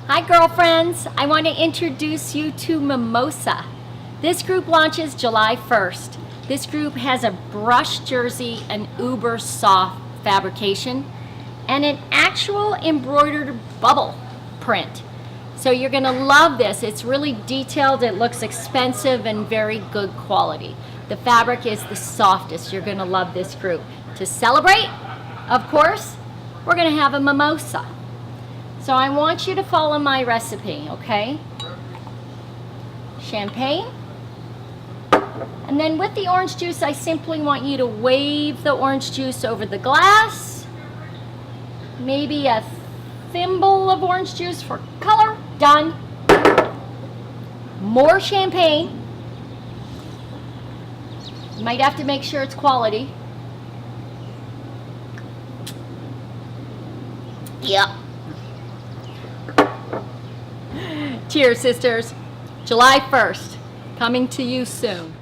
Hi girlfriends, I want to introduce you to Mimosa. This group launches July 1st. This group has a brush jersey, an uber soft fabrication, and an actual embroidered bubble print. So you're going to love this. It's really detailed, it looks expensive and very good quality. The fabric is the softest. You're going to love this group. To celebrate, of course, we're going to have a mimosa. So I want you to follow my recipe, okay? Champagne. And then with the orange juice, I simply want you to wave the orange juice over the glass. Maybe a thimble of orange juice for color. Done. More champagne. You might have to make sure it's quality. Yep. Cheers, sisters. July 1st, coming to you soon.